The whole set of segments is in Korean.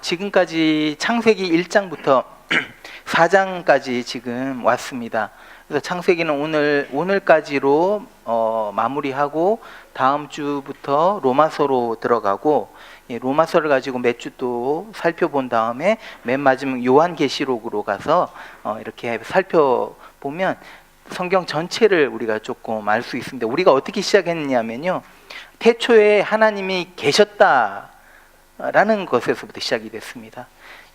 지금까지 창세기 1장부터 4장까지 지금 왔습니다. 그래서 창세기는 오늘까지로 마무리하고 다음 주부터 로마서로 들어가고, 로마서를 가지고 몇 주 또 살펴본 다음에 맨 마지막 요한계시록으로 가서 이렇게 살펴보면 성경 전체를 우리가 조금 알 수 있습니다. 우리가 어떻게 시작했냐면요, 태초에 하나님이 계셨다라는 것에서부터 시작이 됐습니다.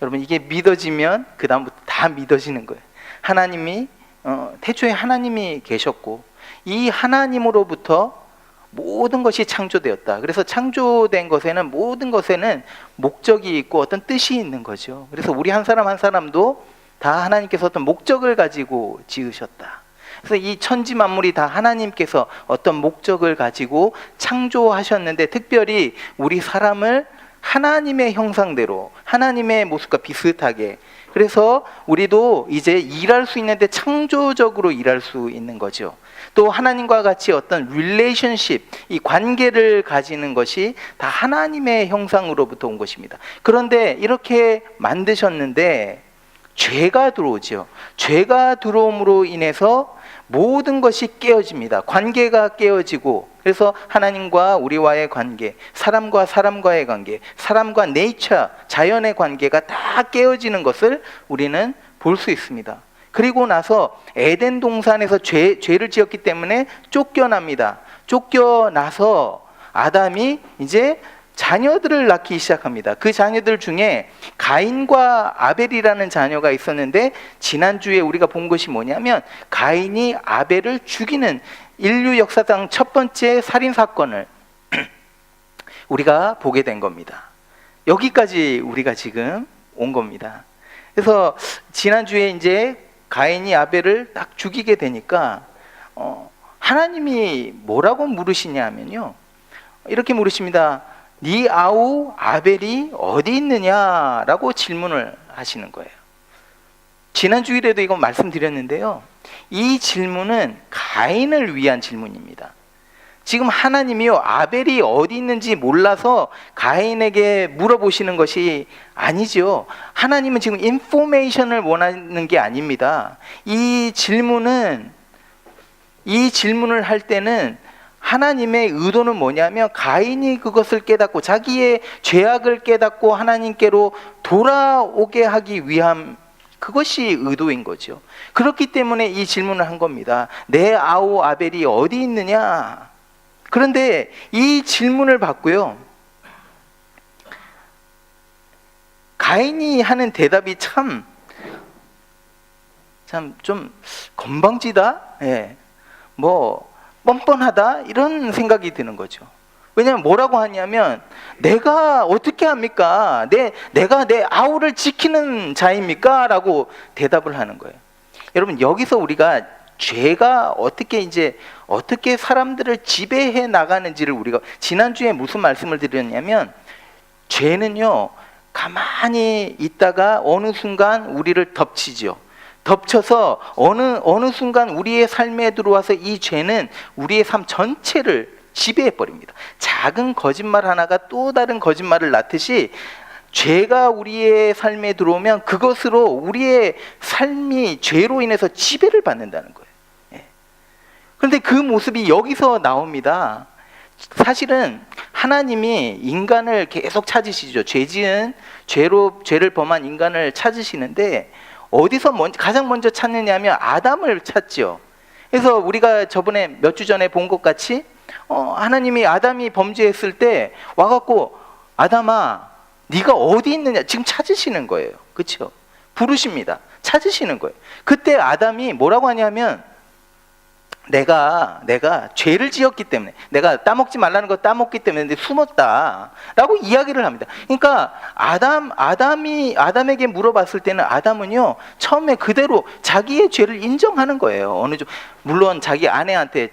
여러분, 이게 믿어지면 그 다음부터 다 믿어지는 거예요. 하나님이 태초에 하나님이 계셨고, 이 하나님으로부터 모든 것이 창조되었다. 그래서 창조된 것에는, 모든 것에는 목적이 있고 어떤 뜻이 있는 거죠. 그래서 우리 한 사람 한 사람도 다 하나님께서 어떤 목적을 가지고 지으셨다. 그래서 이 천지 만물이 다 하나님께서 어떤 목적을 가지고 창조하셨는데, 특별히 우리 사람을 하나님의 형상대로, 하나님의 모습과 비슷하게, 그래서 우리도 이제 일할 수 있는데 창조적으로 일할 수 있는 거죠. 또 하나님과 같이 어떤 릴레이션십, 이 관계를 가지는 것이 다 하나님의 형상으로부터 온 것입니다. 그런데 이렇게 만드셨는데 죄가 들어오죠. 죄가 들어옴으로 인해서 모든 것이 깨어집니다. 관계가 깨어지고, 그래서 하나님과 우리와의 관계, 사람과 사람과의 관계, 사람과 네이처, 자연의 관계가 다 깨어지는 것을 우리는 볼 수 있습니다. 그리고 나서 에덴 동산에서 죄를 지었기 때문에 쫓겨납니다. 쫓겨나서 아담이 이제 자녀들을 낳기 시작합니다. 그 자녀들 중에 가인과 아벨이라는 자녀가 있었는데, 지난주에 우리가 본 것이 뭐냐면 가인이 아벨을 죽이는 인류 역사상 첫 번째 살인 사건을 우리가 보게 된 겁니다. 여기까지 우리가 지금 온 겁니다. 그래서 지난주에 이제 가인이 아벨을 딱 죽이게 되니까 하나님이 뭐라고 물으시냐 하면요, 이렇게 물으십니다. 네 아우 아벨이 어디 있느냐라고 질문을 하시는 거예요. 지난 주일에도 이거 말씀드렸는데요, 이 질문은 가인을 위한 질문입니다. 지금 하나님이요, 아벨이 어디 있는지 몰라서 가인에게 물어보시는 것이 아니죠. 하나님은 지금 인포메이션을 원하는 게 아닙니다. 이 질문을 할 때는 하나님의 의도는 뭐냐면, 가인이 그것을 깨닫고 자기의 죄악을 깨닫고 하나님께로 돌아오게 하기 위함, 그것이 의도인 거죠. 그렇기 때문에 이 질문을 한 겁니다. 내 아우 아벨이 어디 있느냐? 그런데 이 질문을 받고요, 가인이 하는 대답이 참 좀 건방지다? 뻔뻔하다? 이런 생각이 드는 거죠. 왜냐하면 뭐라고 하냐면, 내가 어떻게 합니까? 내가 내 아우를 지키는 자입니까? 라고 대답을 하는 거예요. 여러분, 여기서 우리가 죄가 어떻게 사람들을 지배해 나가는지를, 우리가 지난주에 무슨 말씀을 드렸냐면, 죄는요, 가만히 있다가 어느 순간 우리를 덮치죠. 덮쳐서 어느 순간 우리의 삶에 들어와서 이 죄는 우리의 삶 전체를 지배해 버립니다. 작은 거짓말 하나가 또 다른 거짓말을 낳듯이, 죄가 우리의 삶에 들어오면 그것으로 우리의 삶이 죄로 인해서 지배를 받는다는 거예요. 그런데 그 모습이 여기서 나옵니다. 사실은 하나님이 인간을 계속 찾으시죠. 죄를 범한 인간을 찾으시는데, 어디서 가장 먼저 찾느냐면 아담을 찾죠. 그래서 우리가 저번에 몇 주 전에 본 것 같이 하나님이 아담이 범죄했을 때 와갖고, 아담아 네가 어디 있느냐, 지금 찾으시는 거예요. 그렇죠? 부르십니다. 찾으시는 거예요. 그때 아담이 뭐라고 하냐면, 내가 죄를 지었기 때문에, 내가 따먹지 말라는 거 따먹기 때문에 숨었다 라고 이야기를 합니다. 그러니까 아담에게 물어봤을 때는, 아담은요, 처음에 그대로 자기의 죄를 인정하는 거예요. 물론 자기 아내한테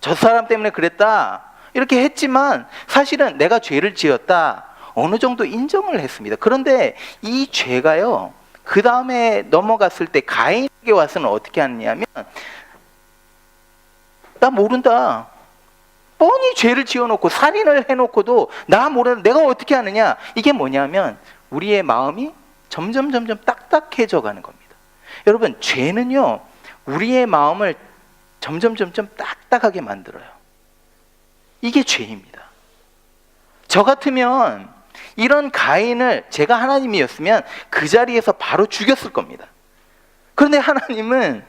저 사람 때문에 그랬다 이렇게 했지만, 사실은 내가 죄를 지었다 어느 정도 인정을 했습니다. 그런데 이 죄가요, 그 다음에 넘어갔을 때 가인에게 와서는 어떻게 하느냐면, 나 모른다, 뻔히 죄를 지어놓고 살인을 해놓고도 나 모르는, 내가 어떻게 하느냐, 이게 뭐냐면 우리의 마음이 점점 딱딱해져 가는 겁니다. 여러분, 죄는요 우리의 마음을 점점 딱딱하게 만들어요. 이게 죄입니다. 저 같으면 이런 가인을 제가 하나님이었으면 그 자리에서 바로 죽였을 겁니다. 그런데 하나님은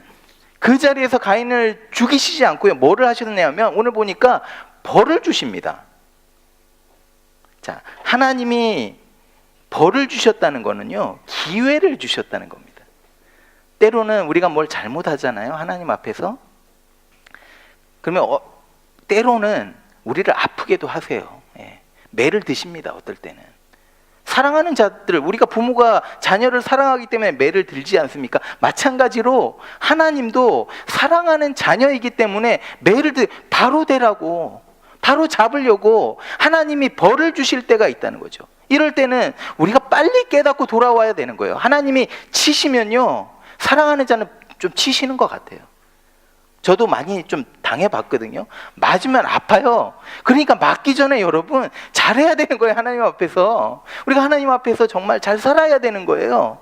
그 자리에서 가인을 죽이시지 않고요, 뭐를 하셨냐면 오늘 보니까 벌을 주십니다. 자, 하나님이 벌을 주셨다는 거는요 기회를 주셨다는 겁니다. 때로는 우리가 뭘 잘못하잖아요, 하나님 앞에서. 그러면 때로는 우리를 아프게도 하세요. 예. 매를 드십니다. 어떨 때는 사랑하는 자들, 우리가 부모가 자녀를 사랑하기 때문에 매를 들지 않습니까? 마찬가지로 하나님도 사랑하는 자녀이기 때문에 매를 바로 대라고, 바로 잡으려고 하나님이 벌을 주실 때가 있다는 거죠. 이럴 때는 우리가 빨리 깨닫고 돌아와야 되는 거예요. 하나님이 치시면요 사랑하는 자는 좀 치시는 것 같아요. 저도 많이 좀 당해봤거든요. 맞으면 아파요. 그러니까 맞기 전에 여러분 잘해야 되는 거예요. 하나님 앞에서 우리가 하나님 앞에서 정말 잘 살아야 되는 거예요.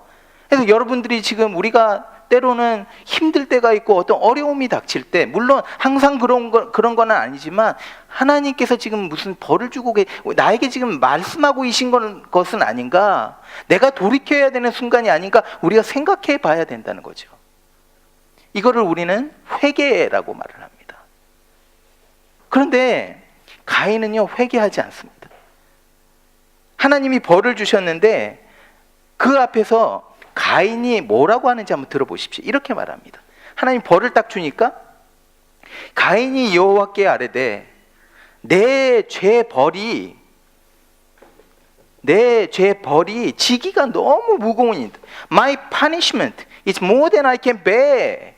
그래서 여러분들이 지금 우리가 때로는 힘들 때가 있고 어떤 어려움이 닥칠 때, 물론 항상 그런 건 아니지만 하나님께서 지금 무슨 벌을 주고 나에게 지금 말씀하고 계신 것은 아닌가, 내가 돌이켜야 되는 순간이 아닌가, 우리가 생각해 봐야 된다는 거죠. 이거를 우리는 회개라고 말을 합니다. 그런데 가인은요 회개하지 않습니다. 하나님이 벌을 주셨는데 그 앞에서 가인이 뭐라고 하는지 한번 들어보십시오. 이렇게 말합니다. 하나님 벌을 딱 주니까 가인이 여호와께 아뢰되 내 죄 벌이 지기가 너무 무거우니 My punishment is more than I can bear.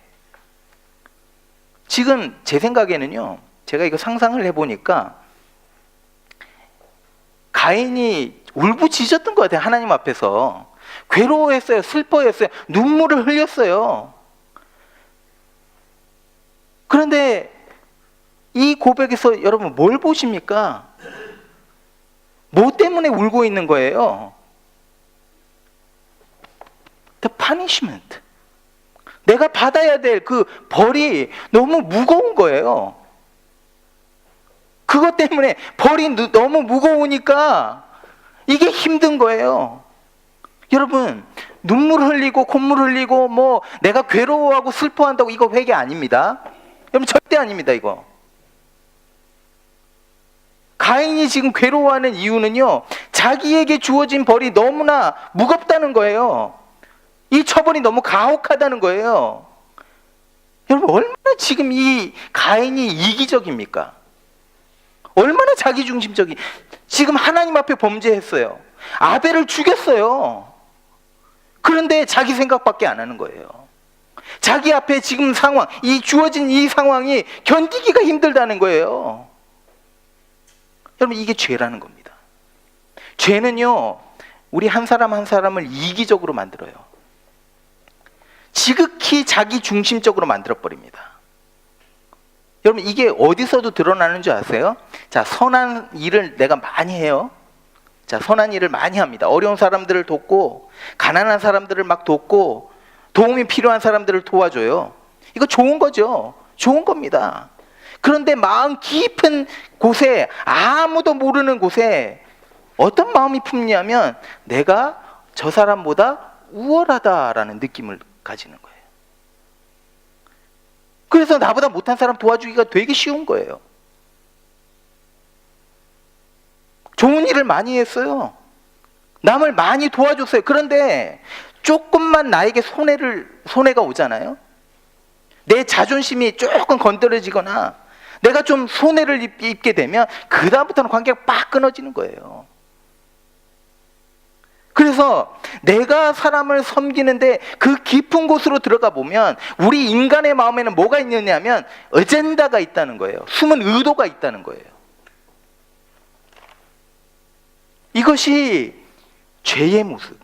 지금 제 생각에는요, 제가 이거 상상을 해보니까 가인이 울부짖었던 것 같아요. 하나님 앞에서 괴로워했어요, 슬퍼했어요, 눈물을 흘렸어요. 그런데 이 고백에서 여러분 뭘 보십니까? 뭐 때문에 울고 있는 거예요? The punishment. 내가 받아야 될 그 벌이 너무 무거운 거예요. 그것 때문에 벌이 너무 무거우니까 이게 힘든 거예요. 여러분, 눈물 흘리고 콧물 흘리고 뭐 내가 괴로워하고 슬퍼한다고 이거 회개 아닙니다. 여러분, 절대 아닙니다. 이거 가인이 지금 괴로워하는 이유는요, 자기에게 주어진 벌이 너무나 무겁다는 거예요. 이 처벌이 너무 가혹하다는 거예요. 여러분, 얼마나 지금 이 가인이 이기적입니까? 얼마나 자기중심적이. 지금 하나님 앞에 범죄했어요. 아벨을 죽였어요. 그런데 자기 생각밖에 안 하는 거예요. 자기 앞에 지금 상황, 이 주어진 이 상황이 견디기가 힘들다는 거예요. 여러분, 이게 죄라는 겁니다. 죄는요 우리 한 사람 한 사람을 이기적으로 만들어요. 지극히 자기중심적으로 만들어버립니다. 여러분, 이게 어디서도 드러나는 줄 아세요? 자, 선한 일을 내가 많이 해요. 자, 선한 일을 많이 합니다. 어려운 사람들을 돕고 가난한 사람들을 막 돕고 도움이 필요한 사람들을 도와줘요. 이거 좋은 거죠. 좋은 겁니다. 그런데 마음 깊은 곳에, 아무도 모르는 곳에 어떤 마음이 품냐면 내가 저 사람보다 우월하다라는 느낌을 가지는 거예요. 그래서 나보다 못한 사람 도와주기가 되게 쉬운 거예요. 좋은 일을 많이 했어요. 남을 많이 도와줬어요. 그런데 조금만 나에게 손해가 오잖아요. 내 자존심이 조금 건드려지거나 내가 좀 손해를 입게 되면 그 다음부터는 관계가 빡 끊어지는 거예요. 그래서 내가 사람을 섬기는데 그 깊은 곳으로 들어가 보면 우리 인간의 마음에는 뭐가 있느냐면 어젠다가 있다는 거예요. 숨은 의도가 있다는 거예요. 이것이 죄의 모습.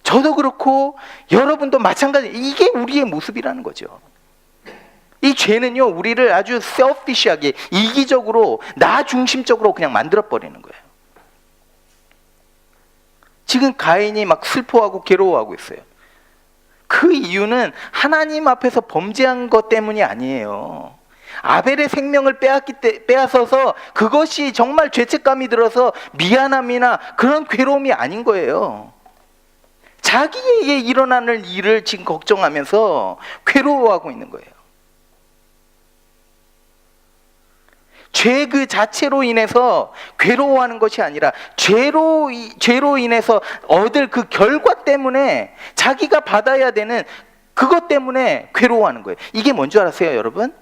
저도 그렇고 여러분도 마찬가지. 이게 우리의 모습이라는 거죠. 이 죄는요 우리를 아주 selfish하게, 이기적으로, 나 중심적으로 그냥 만들어버리는 거예요. 지금 가인이 막 슬퍼하고 괴로워하고 있어요. 그 이유는 하나님 앞에서 범죄한 것 때문이 아니에요. 아벨의 생명을 빼앗아서 그것이 정말 죄책감이 들어서 미안함이나 그런 괴로움이 아닌 거예요. 자기에게 일어나는 일을 지금 걱정하면서 괴로워하고 있는 거예요. 죄 그 자체로 인해서 괴로워하는 것이 아니라 죄로 인해서 얻을 그 결과 때문에 자기가 받아야 되는 그것 때문에 괴로워하는 거예요. 이게 뭔지 알았어요, 여러분?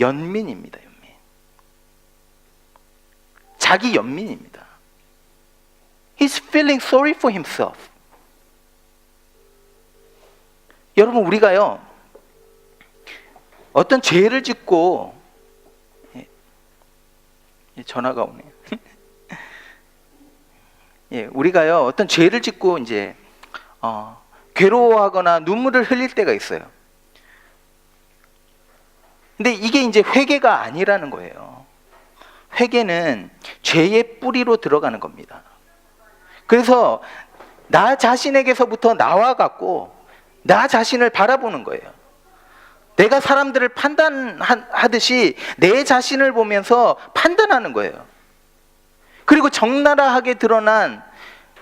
연민입니다. 연민. 자기 연민입니다. He's feeling sorry for himself. 여러분, 우리가요 어떤 죄를 짓고, 전화가 오네요. 예, 우리가요 어떤 죄를 짓고 이제 괴로워하거나 눈물을 흘릴 때가 있어요. 근데 이게 이제 회개가 아니라는 거예요. 회개는 죄의 뿌리로 들어가는 겁니다. 그래서 나 자신에게서부터 나와 갖고 나 자신을 바라보는 거예요. 내가 사람들을 판단하듯이 내 자신을 보면서 판단하는 거예요. 그리고 적나라하게 드러난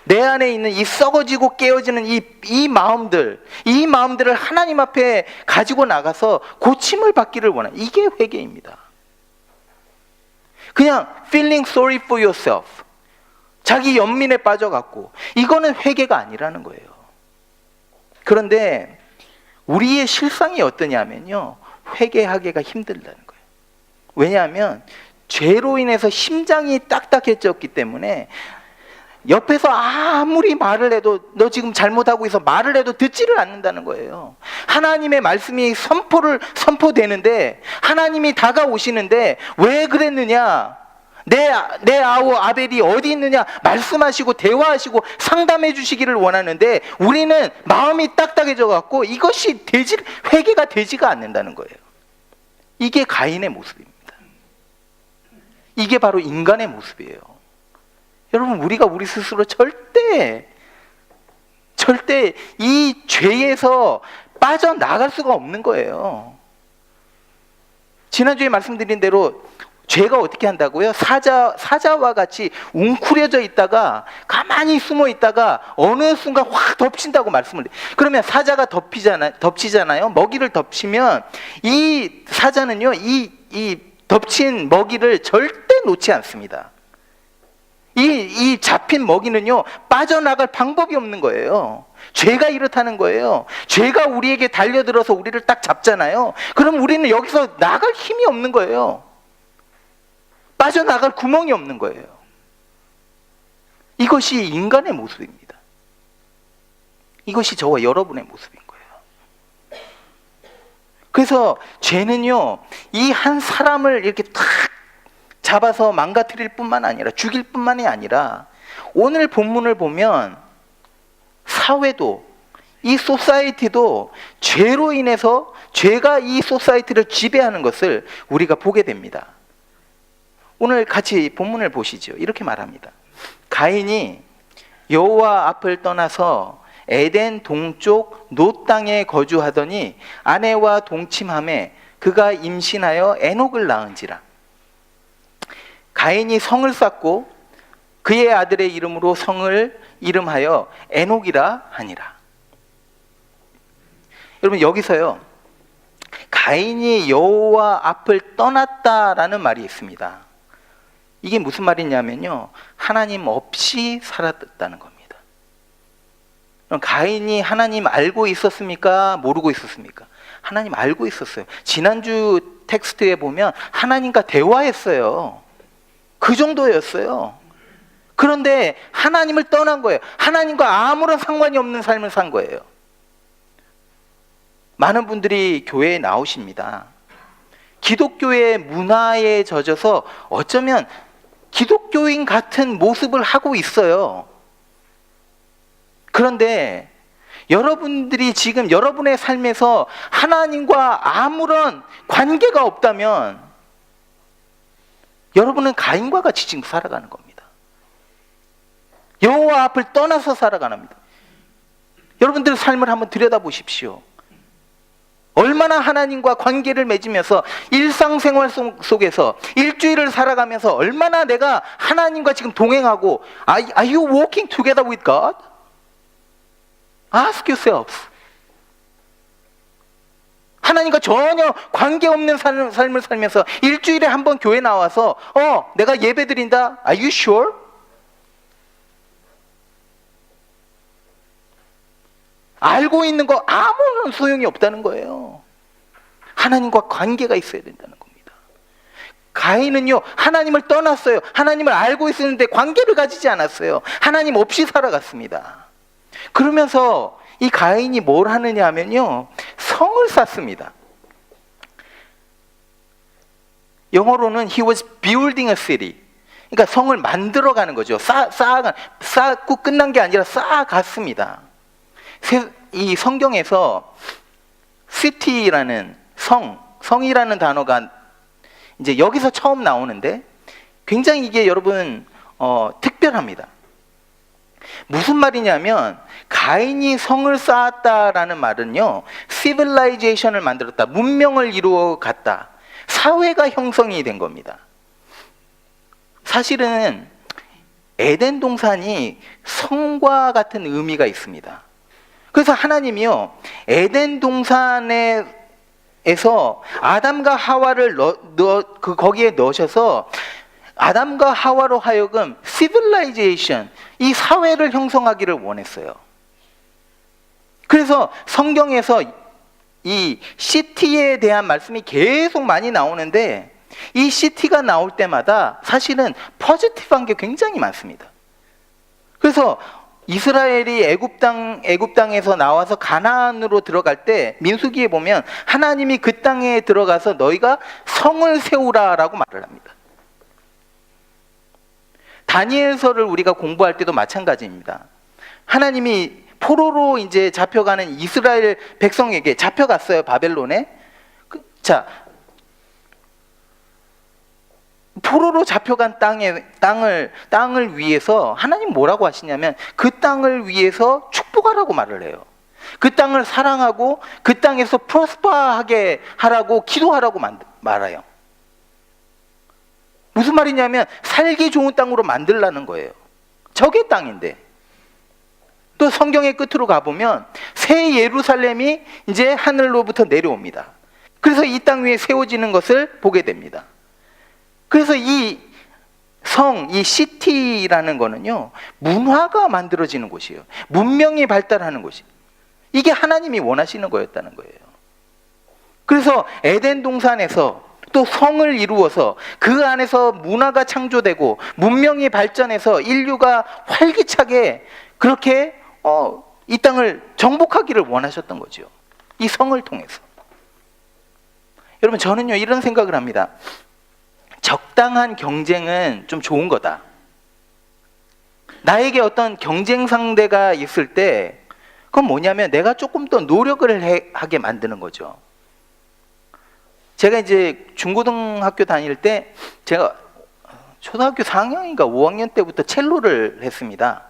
내 안에 있는 이 썩어지고 깨어지는 이 마음들을 하나님 앞에 가지고 나가서 고침을 받기를 원해요. 이게 회개입니다. 그냥 feeling sorry for yourself, 자기 연민에 빠져갖고, 이거는 회개가 아니라는 거예요. 그런데 우리의 실상이 어떠냐면요, 회개하기가 힘들다는 거예요. 왜냐하면 죄로 인해서 심장이 딱딱해졌기 때문에 옆에서 아무리 말을 해도, 너 지금 잘못하고 있어 말을 해도 듣지를 않는다는 거예요. 하나님의 말씀이 선포되는데, 하나님이 다가오시는데 왜 그랬느냐, 내 아우 아벨이 어디 있느냐 말씀하시고 대화하시고 상담해 주시기를 원하는데 우리는 마음이 딱딱해져 갖고 이것이 회개가 되지가 않는다는 거예요. 이게 가인의 모습입니다. 이게 바로 인간의 모습이에요. 여러분, 우리가 우리 스스로 절대 이 죄에서 빠져나갈 수가 없는 거예요. 지난주에 말씀드린 대로 죄가 어떻게 한다고요? 사자와 같이 웅크려져 있다가 가만히 숨어 있다가 어느 순간 확 덮친다고 말씀을 해요. 그러면 사자가 덮치잖아요. 먹이를 덮치면 이 사자는요, 이 덮친 먹이를 절대 놓지 않습니다. 이 잡힌 먹이는요 빠져나갈 방법이 없는 거예요. 죄가 이렇다는 거예요. 죄가 우리에게 달려들어서 우리를 딱 잡잖아요. 그럼 우리는 여기서 나갈 힘이 없는 거예요. 빠져나갈 구멍이 없는 거예요. 이것이 인간의 모습입니다. 이것이 저와 여러분의 모습인 거예요. 그래서 죄는요, 이 한 사람을 이렇게 탁 잡아서 망가뜨릴 뿐만 아니라, 죽일 뿐만이 아니라, 오늘 본문을 보면 사회도, 이 소사이티도 죄로 인해서 죄가 이 소사이티를 지배하는 것을 우리가 보게 됩니다. 오늘 같이 본문을 보시죠. 이렇게 말합니다. 가인이 여호와 앞을 떠나서 에덴 동쪽 놋 땅에 거주하더니 아내와 동침하매 그가 임신하여 에녹을 낳은지라. 가인이 성을 쌓고 그의 아들의 이름으로 성을 이름하여 에녹이라 하니라. 여러분, 여기서요 가인이 여호와 앞을 떠났다라는 말이 있습니다. 이게 무슨 말이냐면요, 하나님 없이 살았다는 겁니다. 그럼 가인이 하나님 알고 있었습니까? 모르고 있었습니까? 하나님 알고 있었어요. 지난주 텍스트에 보면 하나님과 대화했어요. 그 정도였어요. 그런데 하나님을 떠난 거예요. 하나님과 아무런 상관이 없는 삶을 산 거예요. 많은 분들이 교회에 나오십니다. 기독교의 문화에 젖어서 어쩌면 기독교인 같은 모습을 하고 있어요. 그런데 여러분들이 지금 여러분의 삶에서 하나님과 아무런 관계가 없다면 여러분은 가인과 같이 지금 살아가는 겁니다. 여호와 앞을 떠나서 살아가는 겁니다. 여러분들 삶을 한번 들여다보십시오. 얼마나 하나님과 관계를 맺으면서 일상생활 속에서 일주일을 살아가면서 얼마나 내가 하나님과 지금 동행하고 Are you walking together with God? Ask yourselves. 하나님과 전혀 관계없는 삶을 살면서 일주일에 한 번 교회 나와서 내가 예배 드린다. Are you sure? 알고 있는 거 아무런 소용이 없다는 거예요. 하나님과 관계가 있어야 된다는 겁니다. 가인은요, 하나님을 떠났어요. 하나님을 알고 있었는데 관계를 가지지 않았어요. 하나님 없이 살아갔습니다. 그러면서 이 가인이 뭘 하느냐 하면요, 성을 쌓습니다. 영어로는 he was building a city. 그러니까 성을 만들어가는 거죠. 쌓고 끝난 게 아니라 쌓아갔습니다. 이 성경에서 city라는 성이라는 단어가 이제 여기서 처음 나오는데 굉장히 이게 여러분 특별합니다. 무슨 말이냐면 가인이 성을 쌓았다라는 말은요, civilization을 만들었다, 문명을 이루어 갔다, 사회가 형성이 된 겁니다. 사실은 에덴 동산이 성과 같은 의미가 있습니다. 그래서 하나님이요, 에덴 동산에서 아담과 하와를 거기에 넣으셔서 아담과 하와로 하여금 civilization, 이 사회를 형성하기를 원했어요. 그래서 성경에서 이 시티에 대한 말씀이 계속 많이 나오는데 이 시티가 나올 때마다 사실은 포지티브한 게 굉장히 많습니다. 그래서 이스라엘이 애굽 땅에서 나와서 가나안으로 들어갈 때 민수기에 보면 하나님이 그 땅에 들어가서 너희가 성을 세우라라고 말을 합니다. 다니엘서를 우리가 공부할 때도 마찬가지입니다. 하나님이 포로로 이제 잡혀가는 이스라엘 백성에게 잡혀갔어요, 바벨론에. 포로로 잡혀간 땅을 위해서 하나님 뭐라고 하시냐면 그 땅을 위해서 축복하라고 말을 해요. 그 땅을 사랑하고 그 땅에서 프로스퍼하게 하라고 기도하라고 말해요. 무슨 말이냐면 살기 좋은 땅으로 만들라는 거예요. 적의 땅인데. 또 성경의 끝으로 가보면 새 예루살렘이 이제 하늘로부터 내려옵니다. 그래서 이 땅 위에 세워지는 것을 보게 됩니다. 그래서 이 시티라는 거는요, 문화가 만들어지는 곳이에요. 문명이 발달하는 곳이에요. 이게 하나님이 원하시는 거였다는 거예요. 그래서 에덴 동산에서 또 성을 이루어서 그 안에서 문화가 창조되고 문명이 발전해서 인류가 활기차게 그렇게 이 땅을 정복하기를 원하셨던 거죠. 이 성을 통해서. 여러분, 저는요 이런 생각을 합니다. 적당한 경쟁은 좀 좋은 거다. 나에게 어떤 경쟁 상대가 있을 때 그건 뭐냐면 내가 조금 더 노력을 하게 만드는 거죠. 제가 이제 중고등학교 다닐 때 제가 초등학교 4학년인가 5학년 때부터 첼로를 했습니다.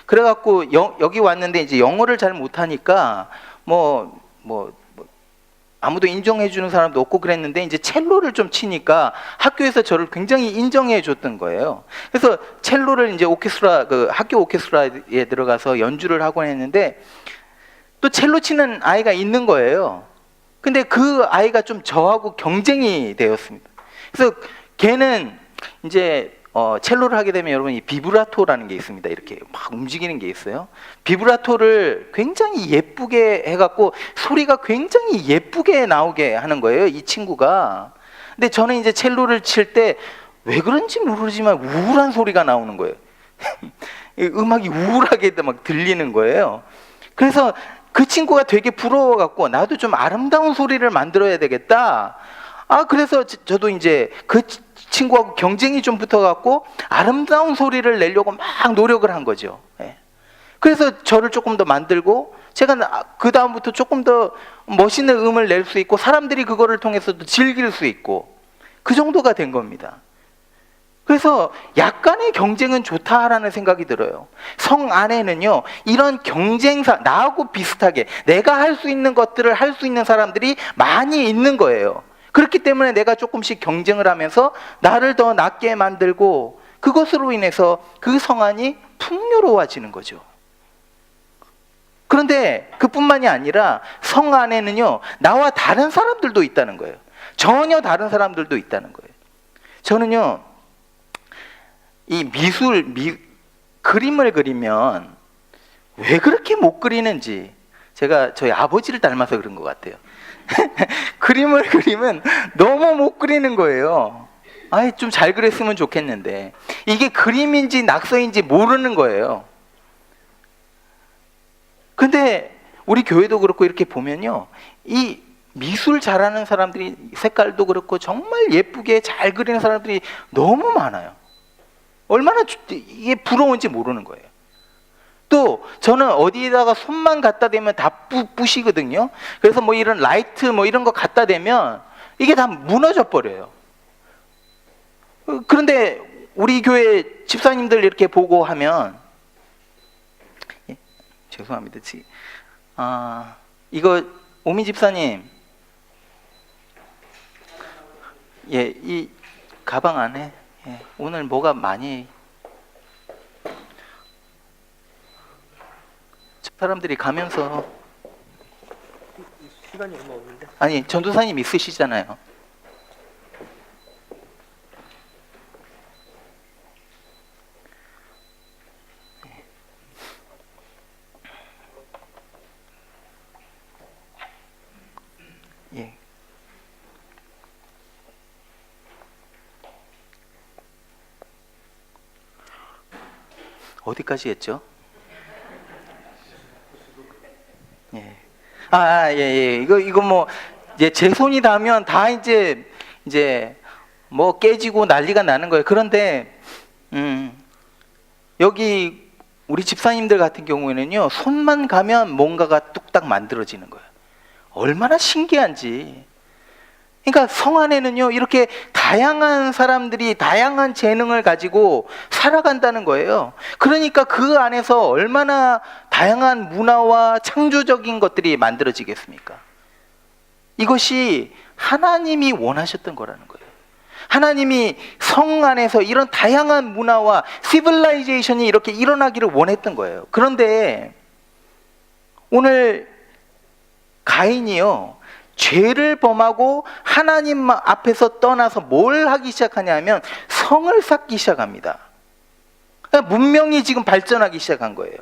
그래갖고 여기 왔는데 이제 영어를 잘 못하니까 아무도 인정해주는 사람도 없고 그랬는데 이제 첼로를 좀 치니까 학교에서 저를 굉장히 인정해줬던 거예요. 그래서 첼로를 이제 학교 오케스트라에 들어가서 연주를 하곤 했는데 또 첼로 치는 아이가 있는 거예요. 근데 그 아이가 좀 저하고 경쟁이 되었습니다. 그래서 걔는 이제 첼로를 하게 되면 여러분 이 비브라토라는 게 있습니다. 이렇게 막 움직이는 게 있어요. 비브라토를 굉장히 예쁘게 해갖고 소리가 굉장히 예쁘게 나오게 하는 거예요, 이 친구가. 근데 저는 이제 첼로를 칠 때 왜 그런지 모르지만 우울한 소리가 나오는 거예요. 음악이 우울하게 막 들리는 거예요. 그래서 그 친구가 되게 부러워갖고 나도 좀 아름다운 소리를 만들어야 되겠다. 그래서 저도 이제 그 친구하고 경쟁이 좀 붙어갖고 아름다운 소리를 내려고 막 노력을 한 거죠. 그래서 저를 조금 더 만들고 제가 그 다음부터 조금 더 멋있는 음을 낼 수 있고 사람들이 그거를 통해서도 즐길 수 있고 그 정도가 된 겁니다. 그래서 약간의 경쟁은 좋다라는 생각이 들어요. 성 안에는요, 이런 경쟁사, 나하고 비슷하게 내가 할 수 있는 것들을 할 수 있는 사람들이 많이 있는 거예요. 그렇기 때문에 내가 조금씩 경쟁을 하면서 나를 더 낫게 만들고, 그것으로 인해서 그 성 안이 풍요로워지는 거죠. 그런데 그뿐만이 아니라 성 안에는요, 나와 다른 사람들도 있다는 거예요. 전혀 다른 사람들도 있다는 거예요. 저는요, 이 그림을 그리면 왜 그렇게 못 그리는지, 제가 저희 아버지를 닮아서 그런 것 같아요. 그림을 그리면 너무 못 그리는 거예요. 아예 좀 잘 그렸으면 좋겠는데, 이게 그림인지 낙서인지 모르는 거예요. 근데 우리 교회도 그렇고 이렇게 보면요, 이 미술 잘하는 사람들이, 색깔도 그렇고 정말 예쁘게 잘 그리는 사람들이 너무 많아요. 얼마나 이게 부러운지 모르는 거예요. 또 저는 어디에다가 손만 갖다 대면 다 부시거든요. 그래서 뭐 이런 라이트 뭐 이런 거 갖다 대면 이게 다 무너져 버려요. 그런데 우리 교회 집사님들 이렇게 보고 하면, 예, 죄송합니다. 이거 오미 집사님, 예, 이 가방 안에, 예, 오늘 뭐가 많이, 사람들이 가면서, 시간이 얼마 없는데? 아니 전도사님 있으시잖아요. 예. 어디까지 했죠? 예. 예. 이거 뭐 이제 제 손이 닿으면 다 이제 뭐 깨지고 난리가 나는 거예요. 그런데 여기 우리 집사님들 같은 경우에는요, 손만 가면 뭔가가 뚝딱 만들어지는 거예요. 얼마나 신기한지. 그러니까 성 안에는요, 이렇게 다양한 사람들이 다양한 재능을 가지고 살아간다는 거예요. 그러니까 그 안에서 얼마나 다양한 문화와 창조적인 것들이 만들어지겠습니까? 이것이 하나님이 원하셨던 거라는 거예요. 하나님이 성 안에서 이런 다양한 문화와 시빌라이제이션이 이렇게 일어나기를 원했던 거예요. 그런데 오늘 가인이요, 죄를 범하고 하나님 앞에서 떠나서 뭘 하기 시작하냐면 성을 쌓기 시작합니다. 그러니까 문명이 지금 발전하기 시작한 거예요.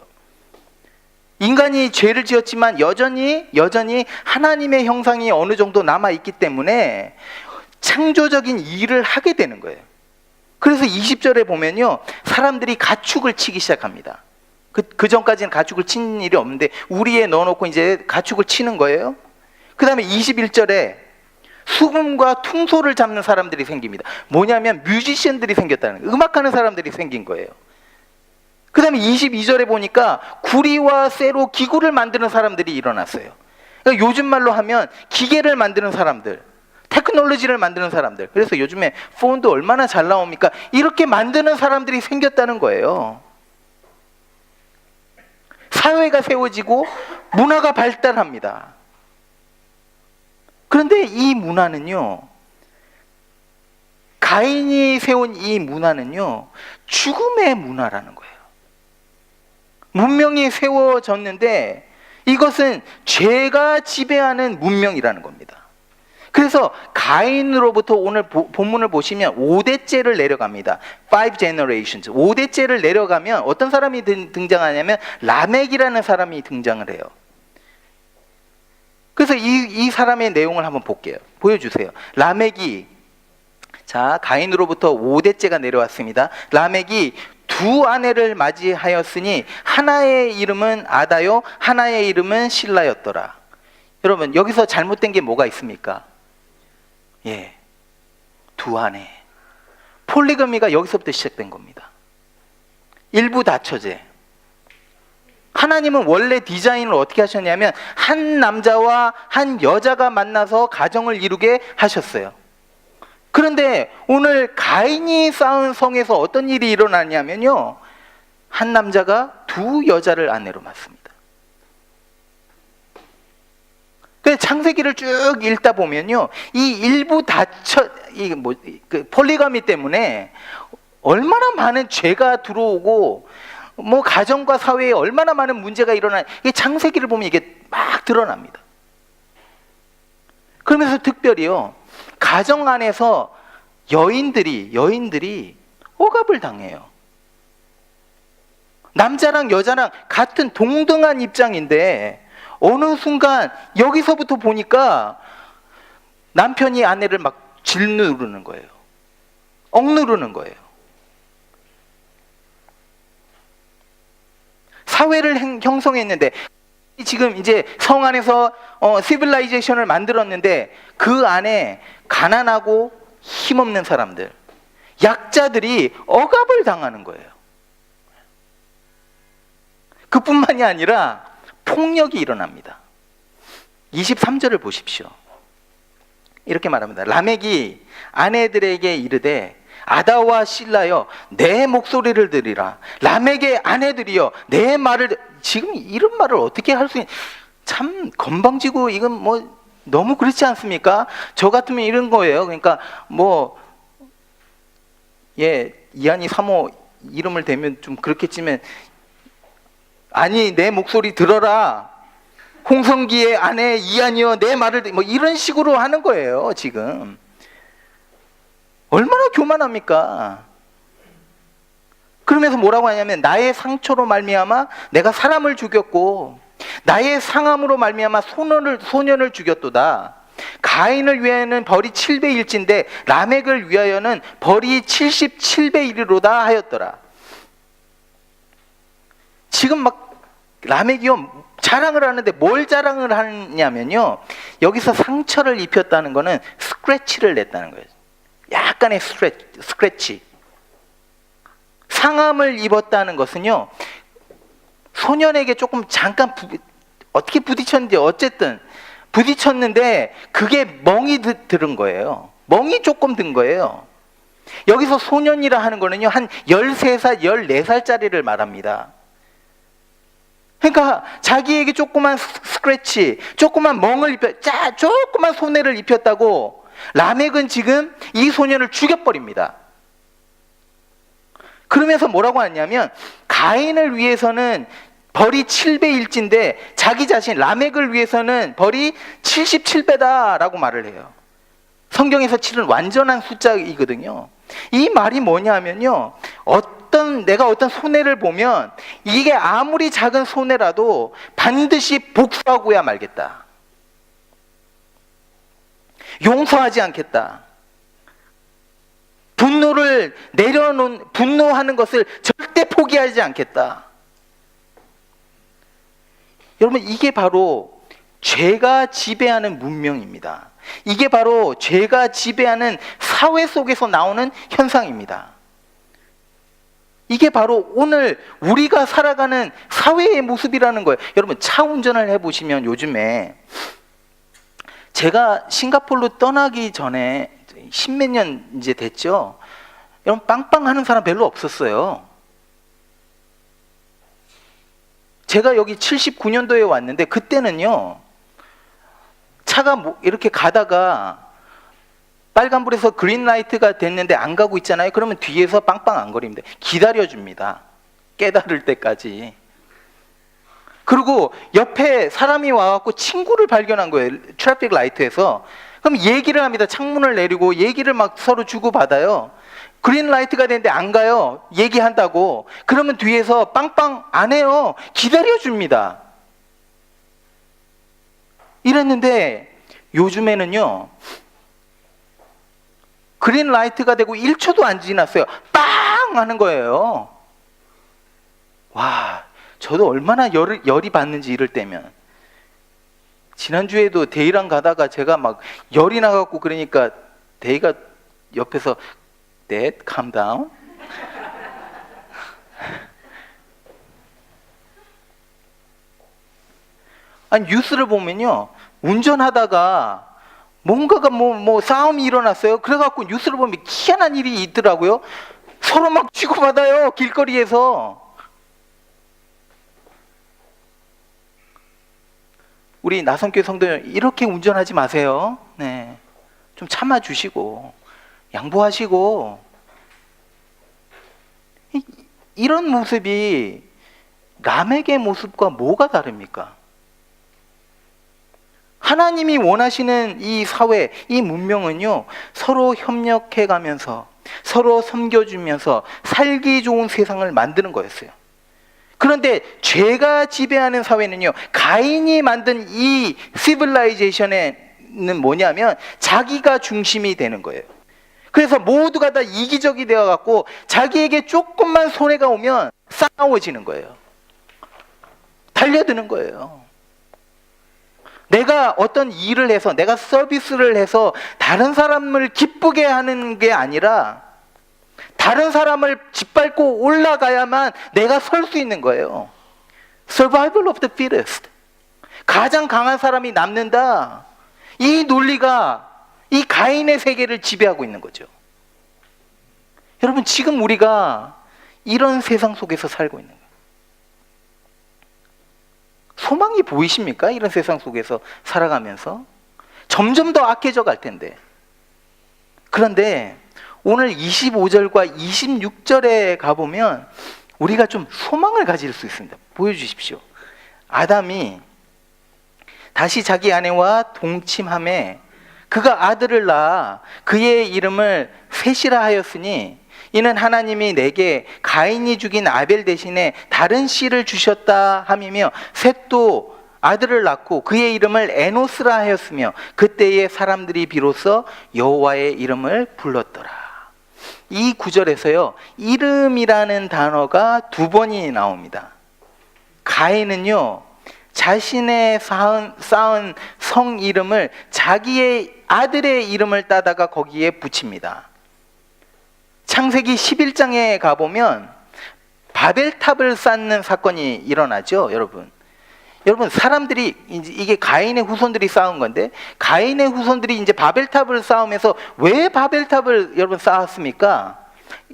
인간이 죄를 지었지만 여전히 하나님의 형상이 어느 정도 남아있기 때문에 창조적인 일을 하게 되는 거예요. 그래서 20절에 보면요, 사람들이 가축을 치기 시작합니다. 그 전까지는 가축을 친 일이 없는데 우리에 넣어놓고 이제 가축을 치는 거예요. 그 다음에 21절에 수금과 퉁소를 잡는 사람들이 생깁니다. 뭐냐면 뮤지션들이 생겼다는 거예요. 음악하는 사람들이 생긴 거예요. 그 다음에 22절에 보니까 구리와 쇠로 기구를 만드는 사람들이 일어났어요. 그러니까 요즘 말로 하면 기계를 만드는 사람들, 테크놀로지를 만드는 사람들. 그래서 요즘에 폰도 얼마나 잘 나옵니까? 이렇게 만드는 사람들이 생겼다는 거예요. 사회가 세워지고 문화가 발달합니다. 그런데 이 문화는요, 가인이 세운 이 문화는요, 죽음의 문화라는 거예요. 문명이 세워졌는데 이것은 죄가 지배하는 문명이라는 겁니다. 그래서 가인으로부터 오늘 본문을 보시면 5대째를 내려갑니다. 5 generations. 5대째를 내려가면 어떤 사람이 등장하냐면 라멕이라는 사람이 등장을 해요. 그래서 이 사람의 내용을 한번 볼게요. 보여주세요. 라멕이, 자, 가인으로부터 5대째가 내려왔습니다. 라멕이 두 아내를 맞이하였으니 하나의 이름은 아다요, 하나의 이름은 실라였더라. 여러분, 여기서 잘못된 게 뭐가 있습니까? 예, 두 아내. 폴리거미가 여기서부터 시작된 겁니다. 일부 다처제. 하나님은 원래 디자인을 어떻게 하셨냐면 한 남자와 한 여자가 만나서 가정을 이루게 하셨어요. 그런데 오늘 가인이 쌓은 성에서 어떤 일이 일어나냐면요, 한 남자가 두 여자를 아내로 맞습니다. 그 창세기를 쭉 읽다 보면요, 이 일부 폴리가미 때문에 얼마나 많은 죄가 들어오고 가정과 사회에 얼마나 많은 문제가 일어나, 이 창세기를 보면 이게 막 드러납니다. 그러면서 특별히요, 가정 안에서 여인들이 억압을 당해요. 남자랑 여자랑 같은 동등한 입장인데 어느 순간 여기서부터 보니까 남편이 아내를 막 짓누르는 거예요. 억누르는 거예요. 사회를 형성했는데, 지금 이제 성 안에서 시빌라이제이션을 만들었는데 그 안에 가난하고 힘없는 사람들, 약자들이 억압을 당하는 거예요. 그뿐만이 아니라 폭력이 일어납니다. 23절을 보십시오. 이렇게 말합니다. 라멕이 아내들에게 이르되 아다와 실라여 내 목소리를 들으라. 라멕의 아내들이여 내 말을, 지금 이런 말을 어떻게 할 수 있는, 참 건방지고 이건 너무 그렇지 않습니까? 저 같으면 이런 거예요. 그러니까 이한이 사모 이름을 대면 좀 그렇겠지만, 아니 내 목소리 들어라. 홍성기의 아내 이한이여 내 말을 이런 식으로 하는 거예요. 지금 얼마나 교만합니까? 그러면서 뭐라고 하냐면, 나의 상처로 말미암아 내가 사람을 죽였고 나의 상함으로 말미암아 소년을 죽였도다. 가인을 위하여는 벌이 7배1인데 라멕을 위하여는 벌이 77배1이로다 하였더라. 지금 막 라멕이요 자랑을 하는데 뭘 자랑을 하냐면요, 여기서 상처를 입혔다는 거는 스크래치를 냈다는 거예요. 약간의 스크래치. 상함을 입었다는 것은요, 소년에게 조금 잠깐 어떻게 부딪혔는지, 어쨌든 부딪혔는데 그게 멍이 들은 거예요. 멍이 조금 든 거예요. 여기서 소년이라 하는 거는요, 한 13살, 14살짜리를 말합니다. 그러니까 자기에게 조그만 스크래치, 조그만 멍을 조그만 손해를 입혔다고 라멕은 지금 이 소년을 죽여버립니다. 그러면서 뭐라고 하냐면, 가인을 위해서는 벌이 7배1인데 자기 자신 라멕을 위해서는 벌이 77배다라고 말을 해요. 성경에서 7은 완전한 숫자이거든요. 이 말이 뭐냐면요, 내가 어떤 손해를 보면 이게 아무리 작은 손해라도 반드시 복수하고야 말겠다. 용서하지 않겠다. 분노하는 것을 절대 포기하지 않겠다. 여러분, 이게 바로 죄가 지배하는 문명입니다. 이게 바로 죄가 지배하는 사회 속에서 나오는 현상입니다. 이게 바로 오늘 우리가 살아가는 사회의 모습이라는 거예요. 여러분, 차 운전을 해보시면, 요즘에 제가 싱가포르로 떠나기 전에 10몇 년 이제 됐죠. 여러분, 빵빵 하는 사람 별로 없었어요. 제가 여기 79년도에 왔는데 그때는요, 차가 이렇게 가다가 빨간불에서 그린라이트가 됐는데 안 가고 있잖아요. 그러면 뒤에서 빵빵 안 거립니다. 기다려줍니다. 깨달을 때까지. 그리고 옆에 사람이 와갖고 친구를 발견한 거예요. 트래픽 라이트에서. 그럼 얘기를 합니다. 창문을 내리고 얘기를 막 서로 주고받아요. 그린라이트가 됐는데 안 가요. 얘기한다고. 그러면 뒤에서 빵빵 안 해요. 기다려줍니다. 이랬는데 요즘에는요, 그린라이트가 되고 1초도 안 지났어요. 빵! 하는 거예요. 와, 저도 얼마나 열이 받는지 이럴 때면. 지난주에도 데이랑 가다가 제가 막 열이 나갖고, 그러니까 데이가 옆에서 Dad, calm down. 아니, 뉴스를 보면요, 운전하다가 뭔가가 뭐 싸움이 일어났어요. 그래갖고 뉴스를 보면 희한한 일이 있더라고요. 서로 막 치고받아요, 길거리에서. 우리 나성교회 성도님, 이렇게 운전하지 마세요. 네, 좀 참아주시고 양보하시고. 이런 모습이 라멕의 모습과 뭐가 다릅니까? 하나님이 원하시는 이 사회, 이 문명은요, 서로 협력해 가면서 서로 섬겨주면서 살기 좋은 세상을 만드는 거였어요. 그런데 죄가 지배하는 사회는요, 가인이 만든 이 시빌라이제이션에는 뭐냐면 자기가 중심이 되는 거예요. 그래서 모두가 다 이기적이 되어 갖고 자기에게 조금만 손해가 오면 싸워지는 거예요. 달려드는 거예요. 내가 어떤 일을 해서, 내가 서비스를 해서 다른 사람을 기쁘게 하는 게 아니라 다른 사람을 짓밟고 올라가야만 내가 설 수 있는 거예요. Survival of the fittest. 가장 강한 사람이 남는다. 이 논리가 이 가인의 세계를 지배하고 있는 거죠. 여러분, 지금 우리가 이런 세상 속에서 살고 있는 거예요. 소망이 보이십니까? 이런 세상 속에서 살아가면서 점점 더 악해져 갈 텐데. 그런데 오늘 25절과 26절에 가보면 우리가 좀 소망을 가질 수 있습니다. 보여주십시오. 아담이 다시 자기 아내와 동침함에 그가 아들을 낳아 그의 이름을 셋이라 하였으니 이는 하나님이 내게 가인이 죽인 아벨 대신에 다른 씨를 주셨다 함이며, 셋도 아들을 낳고 그의 이름을 에노스라 하였으며 그때의 사람들이 비로소 여호와의 이름을 불렀더라. 이 구절에서요, 이름이라는 단어가 두 번이 나옵니다. 가인은요, 자신의 쌓은 성 이름을 자기의 아들의 이름을 따다가 거기에 붙입니다. 창세기 11장에 가보면 바벨탑을 쌓는 사건이 일어나죠, 여러분. 사람들이, 이게 가인의 후손들이 쌓은 건데, 가인의 후손들이 이제 바벨탑을 쌓으면서 왜 바벨탑을 여러분 쌓았습니까?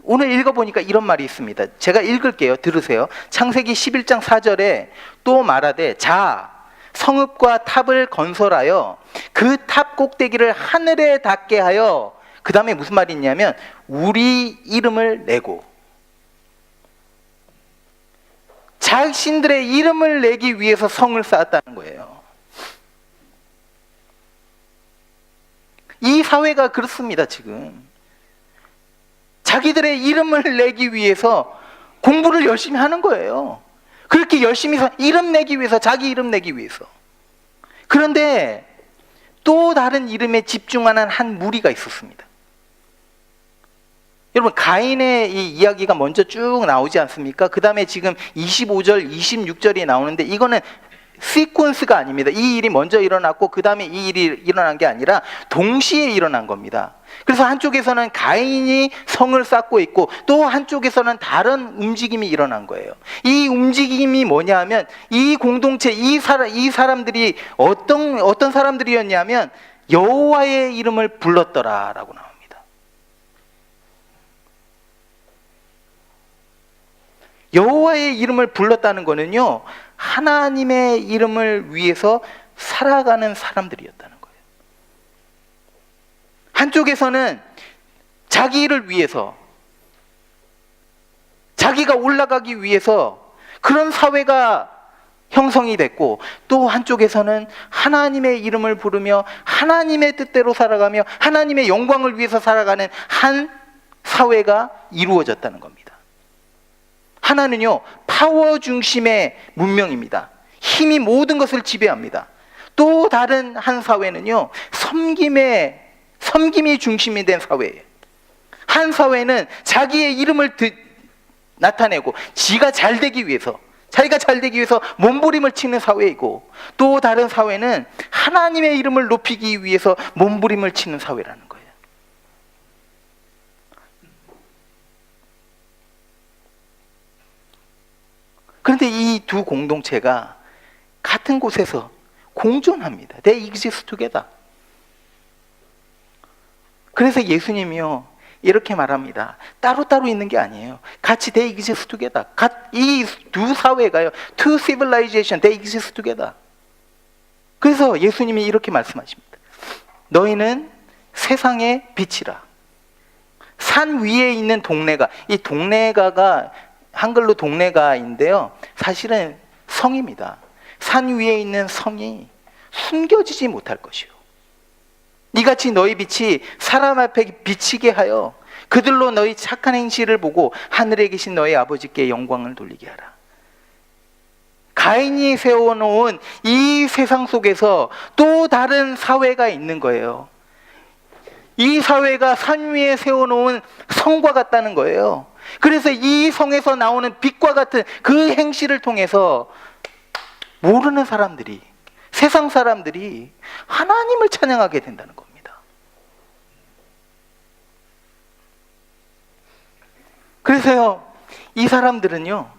오늘 읽어보니까 이런 말이 있습니다. 제가 읽을게요. 들으세요. 창세기 11장 4절에 또 말하되, 자, 성읍과 탑을 건설하여 그 탑 꼭대기를 하늘에 닿게 하여, 그 다음에 무슨 말이 있냐면 우리 이름을 내고, 자신들의 이름을 내기 위해서 성을 쌓았다는 거예요. 이 사회가 그렇습니다. 지금 자기들의 이름을 내기 위해서 공부를 열심히 하는 거예요. 그렇게 열심히 이름 내기 위해서, 자기 이름 내기 위해서. 그런데 또 다른 이름에 집중하는 한 무리가 있었습니다. 여러분, 가인의 이 이야기가 먼저 쭉 나오지 않습니까? 그 다음에 지금 25절, 26절이 나오는데 이거는 시퀀스가 아닙니다. 이 일이 먼저 일어났고 그 다음에 이 일이 일어난 게 아니라 동시에 일어난 겁니다. 그래서 한쪽에서는 가인이 성을 쌓고 있고 또 한쪽에서는 다른 움직임이 일어난 거예요. 이 움직임이 뭐냐 하면, 이 공동체, 이 사람들이 어떤 사람들이었냐면 여호와의 이름을 불렀더라라고 나옵니다. 여호와의 이름을 불렀다는 거는요, 하나님의 이름을 위해서 살아가는 사람들이었다는 거예요. 한쪽에서는 자기 일을 위해서, 자기가 올라가기 위해서 그런 사회가 형성이 됐고, 또 한쪽에서는 하나님의 이름을 부르며 하나님의 뜻대로 살아가며 하나님의 영광을 위해서 살아가는 한 사회가 이루어졌다는 겁니다. 하나는요, 파워 중심의 문명입니다. 힘이 모든 것을 지배합니다. 또 다른 한 사회는요, 섬김이 중심이 된 사회예요. 한 사회는 자기의 이름을 나타내고 자기가 잘 되기 위해서 몸부림을 치는 사회이고, 또 다른 사회는 하나님의 이름을 높이기 위해서 몸부림을 치는 사회라는 거예요. 그런데 이 두 공동체가 같은 곳에서 공존합니다. They exist together. 그래서 예수님이요 이렇게 말합니다. 따로따로 있는 게 아니에요. 같이 they exist together. 이 두 사회가요, two civilization, they exist together. 그래서 예수님이 이렇게 말씀하십니다. 너희는 세상의 빛이라. 산 위에 있는 동네가, 이 동네가가 한글로 동네가인데요, 사실은 성입니다. 산 위에 있는 성이 숨겨지지 못할 것이요, 이같이 너희 빛이 사람 앞에 비치게 하여 그들로 너희 착한 행실을 보고 하늘에 계신 너희 아버지께 영광을 돌리게 하라. 가인이 세워놓은 이 세상 속에서 또 다른 사회가 있는 거예요. 이 사회가 산 위에 세워놓은 성과 같다는 거예요. 그래서 이 성에서 나오는 빛과 같은 그 행실을 통해서 모르는 사람들이, 세상 사람들이 하나님을 찬양하게 된다는 겁니다. 그래서요, 이 사람들은요,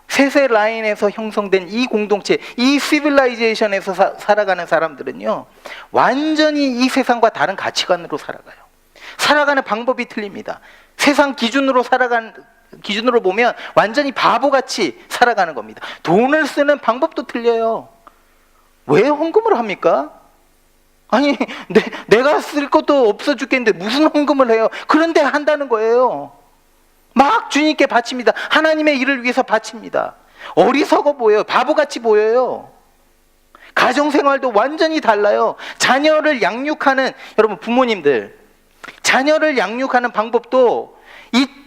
세세 라인에서 형성된 이 공동체, 이 시빌라이제이션에서 살아가는 사람들은요, 완전히 이 세상과 다른 가치관으로 살아가요. 살아가는 방법이 틀립니다. 세상 기준으로 기준으로 보면 완전히 바보같이 살아가는 겁니다. 돈을 쓰는 방법도 틀려요. 왜 헌금을 합니까? 아니, 내가 쓸 것도 없어 죽겠는데 무슨 헌금을 해요? 그런데 한다는 거예요. 막 주님께 바칩니다. 하나님의 일을 위해서 바칩니다. 어리석어 보여요. 바보같이 보여요. 가정생활도 완전히 달라요. 자녀를 양육하는, 여러분 부모님들, 자녀를 양육하는 방법도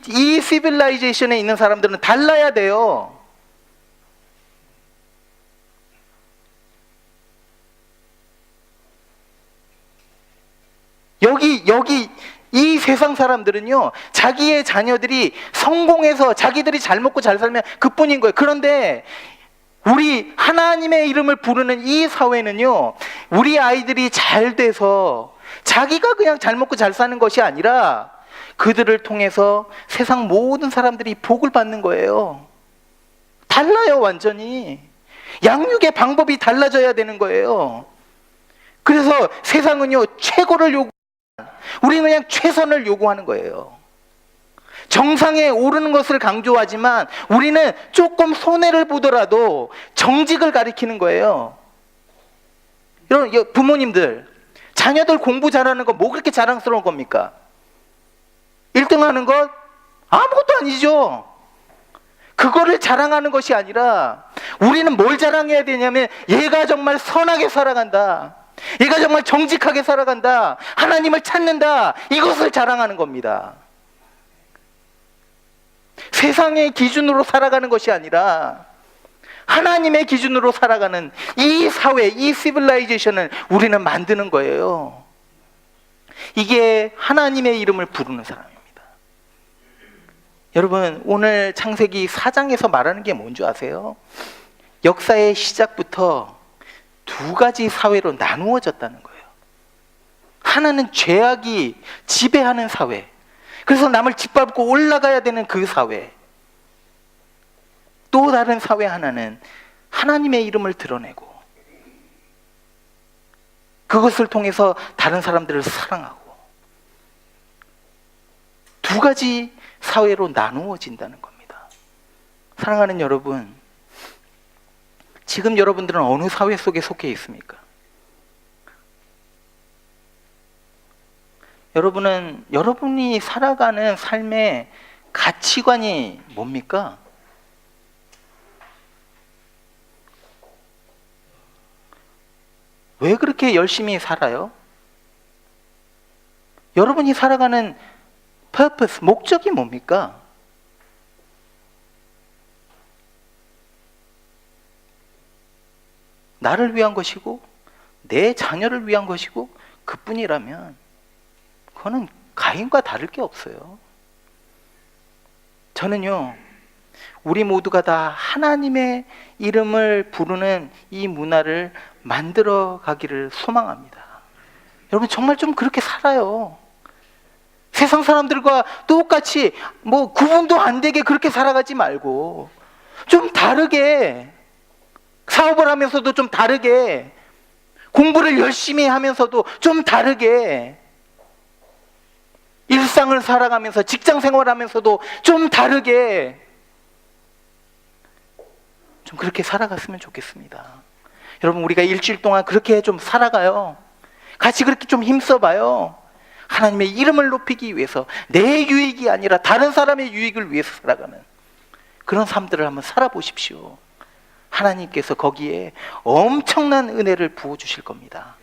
이 시빌라이제이션에 있는 사람들은 달라야 돼요. 여기 이 세상 사람들은요, 자기의 자녀들이 성공해서 자기들이 잘 먹고 잘 살면 그뿐인 거예요. 그런데 우리 하나님의 이름을 부르는 이 사회는요, 우리 아이들이 잘 돼서 자기가 그냥 잘 먹고 잘 사는 것이 아니라 그들을 통해서 세상 모든 사람들이 복을 받는 거예요. 달라요, 완전히. 양육의 방법이 달라져야 되는 거예요. 그래서 세상은요, 최고를 우리는 그냥 최선을 요구하는 거예요. 정상에 오르는 것을 강조하지만 우리는 조금 손해를 보더라도 정직을 가리키는 거예요. 여러분, 부모님들, 자녀들 공부 잘하는 거 뭐 그렇게 자랑스러운 겁니까? 1등 하는 것 아무것도 아니죠. 그거를 자랑하는 것이 아니라 우리는 뭘 자랑해야 되냐면, 얘가 정말 선하게 살아간다, 얘가 정말 정직하게 살아간다, 하나님을 찾는다, 이것을 자랑하는 겁니다. 세상의 기준으로 살아가는 것이 아니라 하나님의 기준으로 살아가는 이 사회, 이 시빌라이제이션을 우리는 만드는 거예요. 이게 하나님의 이름을 부르는 사람입니다. 여러분, 오늘 창세기 4장에서 말하는 게 뭔지 아세요? 역사의 시작부터 두 가지 사회로 나누어졌다는 거예요. 하나는 죄악이 지배하는 사회, 그래서 남을 짓밟고 올라가야 되는 그 사회. 또 다른 사회 하나는 하나님의 이름을 드러내고 그것을 통해서 다른 사람들을 사랑하고, 두 가지 사회로 나누어진다는 겁니다. 사랑하는 여러분, 지금 여러분들은 어느 사회 속에 속해 있습니까? 여러분은 여러분이 살아가는 삶의 가치관이 뭡니까? 왜 그렇게 열심히 살아요? 여러분이 살아가는 purpose, 목적이 뭡니까? 나를 위한 것이고 내 자녀를 위한 것이고 그뿐이라면 그거는 가인과 다를 게 없어요. 저는요, 우리 모두가 다 하나님의 이름을 부르는 이 문화를 만들어 가기를 소망합니다. 여러분, 정말 좀 그렇게 살아요. 세상 사람들과 똑같이 뭐 구분도 안 되게 그렇게 살아가지 말고 좀 다르게, 사업을 하면서도 좀 다르게, 공부를 열심히 하면서도 좀 다르게, 일상을 살아가면서 직장 생활하면서도 좀 다르게 좀 그렇게 살아갔으면 좋겠습니다. 여러분, 우리가 일주일 동안 그렇게 좀 살아가요. 같이 그렇게 좀 힘써봐요. 하나님의 이름을 높이기 위해서, 내 유익이 아니라 다른 사람의 유익을 위해서 살아가는 그런 삶들을 한번 살아보십시오. 하나님께서 거기에 엄청난 은혜를 부어주실 겁니다.